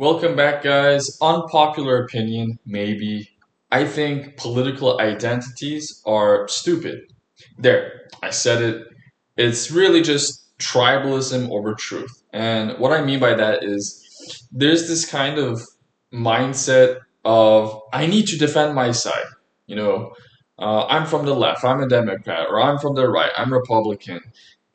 Welcome back, guys. Unpopular opinion, maybe. I think political identities are stupid. There, I said it. It's really just tribalism over truth. And what I mean by that is there's this kind of mindset of, I need to defend my side. You know, I'm from the left, I'm a Democrat, or I'm from the right, I'm Republican.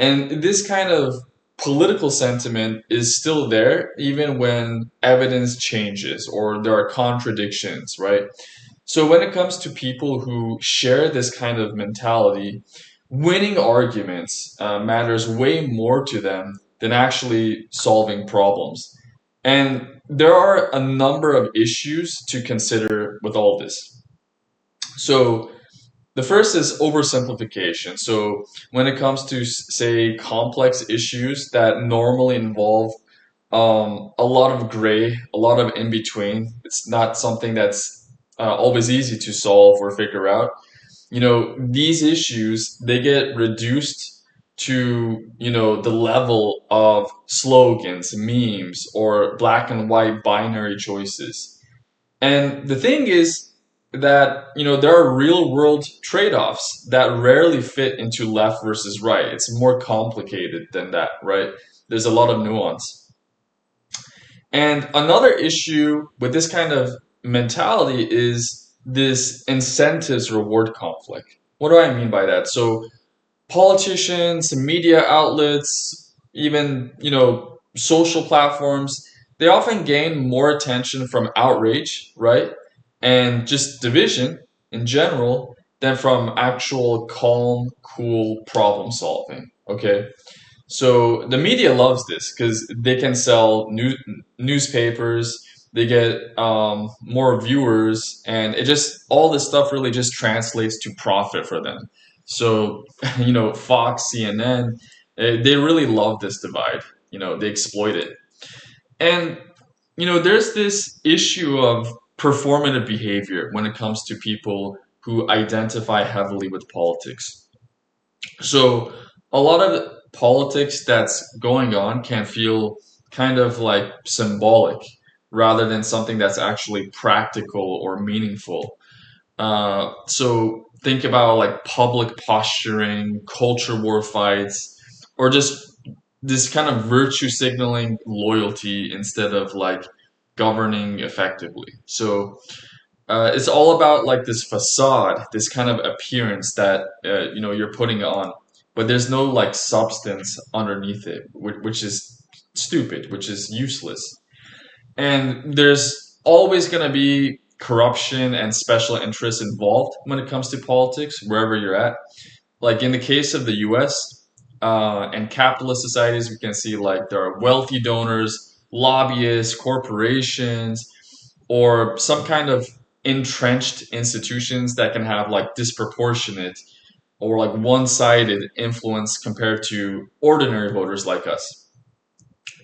And this kind of political sentiment is still there even when evidence changes or there are contradictions, right? So when it comes to people who share this kind of mentality, winning arguments matters way more to them than actually solving problems. And there are a number of issues to consider with all this. So the first is oversimplification. So when it comes to, say, complex issues that normally involve a lot of gray, a lot of in between, it's not something that's always easy to solve or figure out. These issues, they get reduced to, the level of slogans, memes, or black and white binary choices. And the thing is that, there are real world trade-offs that rarely fit into left versus right. It's more complicated than that, right? There's a lot of nuance. And another issue with this kind of mentality is this incentives reward conflict. What do I mean by that? So politicians, media outlets, even, social platforms, they often gain more attention from outrage, right? And just division in general than from actual calm, cool problem solving. Okay? So the media loves this because they can sell newspapers, they get more viewers, and it just all this stuff really just translates to profit for them. So Fox, CNN, they really love this divide. They exploit it, and there's this issue of performative behavior when it comes to people who identify heavily with politics. So a lot of politics that's going on can feel kind of like symbolic rather than something that's actually practical or meaningful. So think about like public posturing, culture war fights, or just this kind of virtue signaling loyalty instead of like governing effectively. So it's all about like this facade, this kind of appearance that you're putting on, but there's no like substance underneath it, which is stupid, which is useless. And there's always going to be corruption and special interests involved when it comes to politics, wherever you're at. Like in the case of the U.S. And capitalist societies, we can see like there are wealthy donors, lobbyists, corporations, or some kind of entrenched institutions that can have like disproportionate or like one-sided influence compared to ordinary voters like us.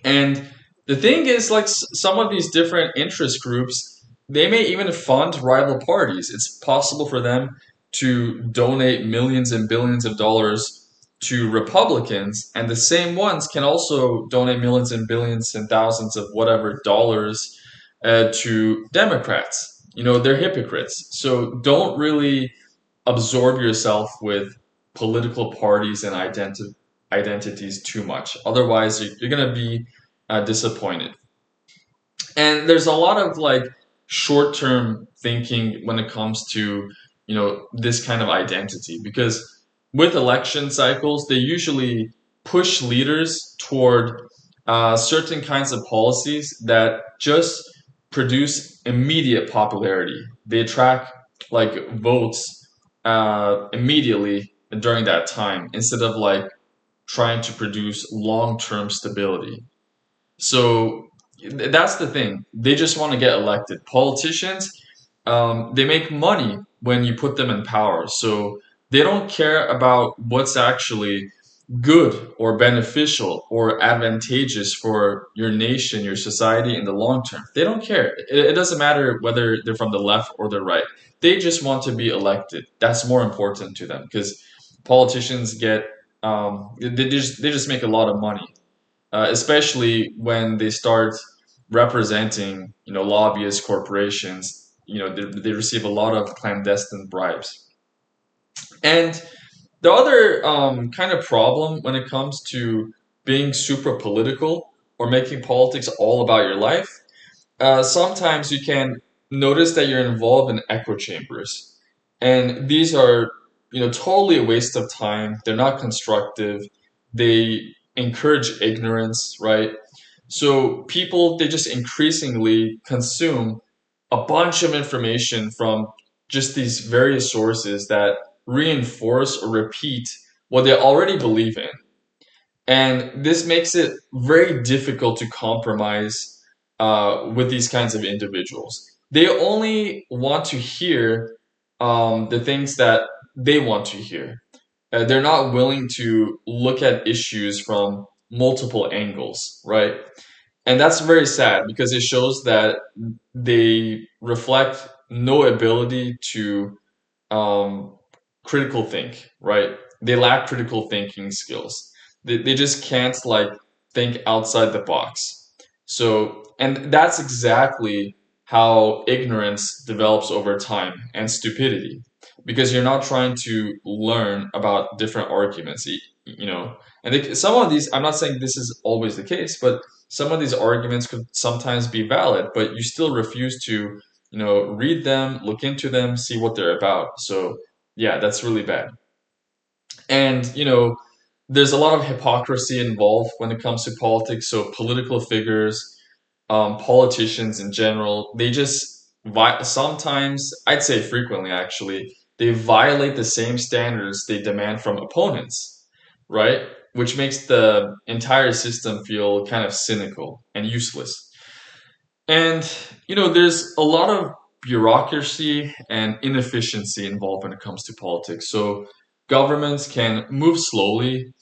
And the thing is, like some of these different interest groups, they may even fund rival parties. It's possible for them to donate millions and billions of dollars to Republicans, and the same ones can also donate millions and billions and thousands of whatever dollars to Democrats. They're hypocrites. So don't really absorb yourself with political parties and identities too much. Otherwise, you're going to be disappointed. And there's a lot of like short-term thinking when it comes to this kind of identity, because with election cycles they usually push leaders toward certain kinds of policies that just produce immediate popularity. They attract like votes immediately during that time instead of like trying to produce long-term stability. So that's the thing. They just want to get elected. Politicians, they make money when you put them in power. So they don't care about what's actually good or beneficial or advantageous for your nation, your society in the long term. They don't care. It doesn't matter whether they're from the left or the right. They just want to be elected. That's more important to them because politicians get they just make a lot of money, especially when they start. representing, lobbyist corporations. They receive a lot of clandestine bribes. And the other kind of problem when it comes to being super political or making politics all about your life, sometimes you can notice that you're involved in echo chambers, and these are, totally a waste of time. They're not constructive. They encourage ignorance, right? So people, they just increasingly consume a bunch of information from just these various sources that reinforce or repeat what they already believe in. And this makes it very difficult to compromise with these kinds of individuals. They only want to hear the things that they want to hear. They're not willing to look at issues from multiple angles, right? And that's very sad because it shows that they reflect no ability to um, critical think, right? They lack critical thinking skills. They just can't like think outside the box. So, and that's exactly how ignorance develops over time and stupidity, because you're not trying to learn about different arguments, And some of these, I'm not saying this is always the case, but some of these arguments could sometimes be valid, but you still refuse to, read them, look into them, see what they're about. So, yeah, that's really bad. And, there's a lot of hypocrisy involved when it comes to politics. So, political figures, politicians in general, they just sometimes, I'd say frequently actually, they violate the same standards they demand from opponents, right? Which makes the entire system feel kind of cynical and useless. And, there's a lot of bureaucracy and inefficiency involved when it comes to politics. So governments can move slowly,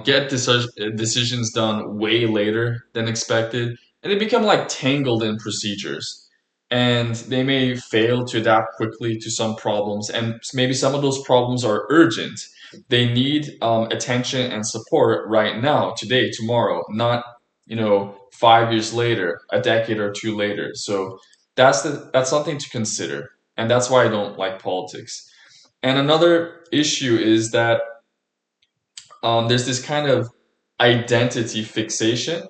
get decisions done way later than expected, and they become like tangled in procedures. And they may fail to adapt quickly to some problems, and maybe some of those problems are urgent. They need attention and support right now, today, tomorrow, not 5 years later, a decade or two later. So that's something to consider, and that's why I don't like politics. And another issue is that there's this kind of identity fixation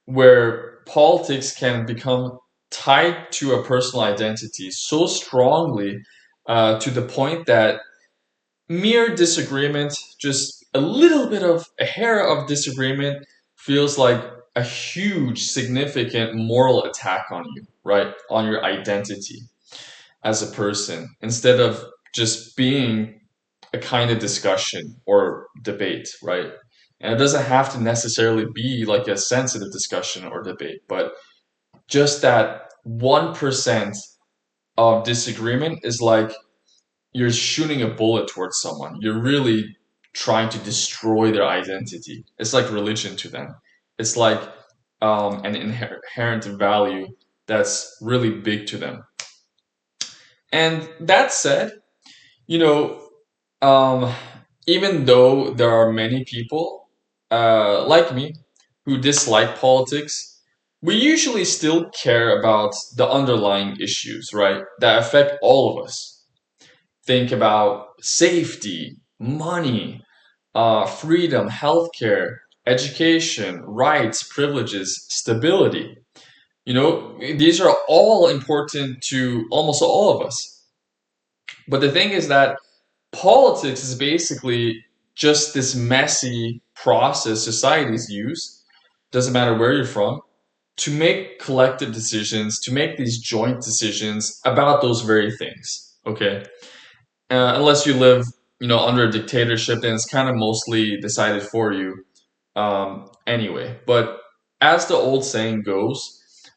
where politics can become tied to a personal identity so strongly, to the point that mere disagreement, just a little bit of a hair of disagreement, feels like a huge, significant moral attack on you, right? On your identity as a person, instead of just being a kind of discussion or debate, right? And it doesn't have to necessarily be like a sensitive discussion or debate, but just that 1% of disagreement is like you're shooting a bullet towards someone. You're really trying to destroy their identity. It's like religion to them. It's like an inherent value that's really big to them. And that said, you know, Um, even though there are many people like me who dislike politics, we usually still care about the underlying issues, right? That affect all of us. Think about safety, money, freedom, healthcare, education, rights, privileges, stability. These are all important to almost all of us. But the thing is that politics is basically just this messy process societies use, doesn't matter where you're from, to make collective decisions, to make these joint decisions about those very things. Okay, unless you live, under a dictatorship, then it's kind of mostly decided for you. Anyway, but as the old saying goes,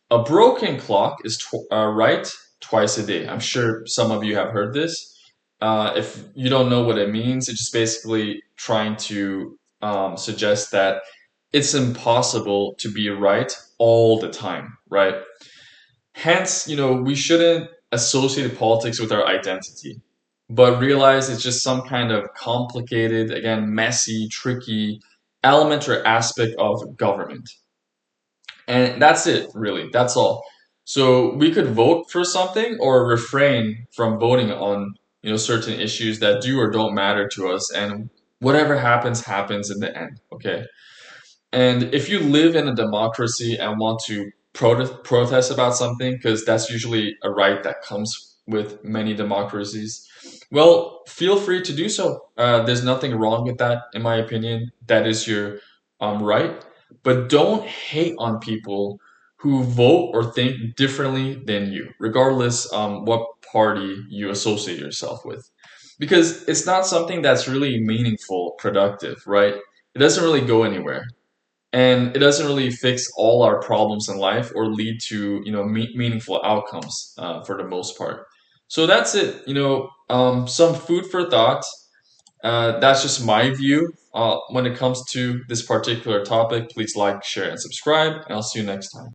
a broken clock is right twice a day. I'm sure some of you have heard this. If you don't know what it means, it's just basically trying to suggest that it's impossible to be right all the time, right? Hence, we shouldn't associate politics with our identity, but realize it's just some kind of complicated, again, messy, tricky element or aspect of government. And that's it, really. That's all. So we could vote for something or refrain from voting on, certain issues that do or don't matter to us, and whatever happens, happens in the end. Okay. And if you live in a democracy and want to protest about something, because that's usually a right that comes with many democracies, well, feel free to do so. There's nothing wrong with that, in my opinion. That is your right. But don't hate on people who vote or think differently than you, regardless what party you associate yourself with. Because it's not something that's really meaningful, productive, right? It doesn't really go anywhere, and it doesn't really fix all our problems in life or lead to meaningful outcomes for the most part. So that's it. Some food for thought. That's just my view when it comes to this particular topic. Please like, share, and subscribe, and I'll see you next time.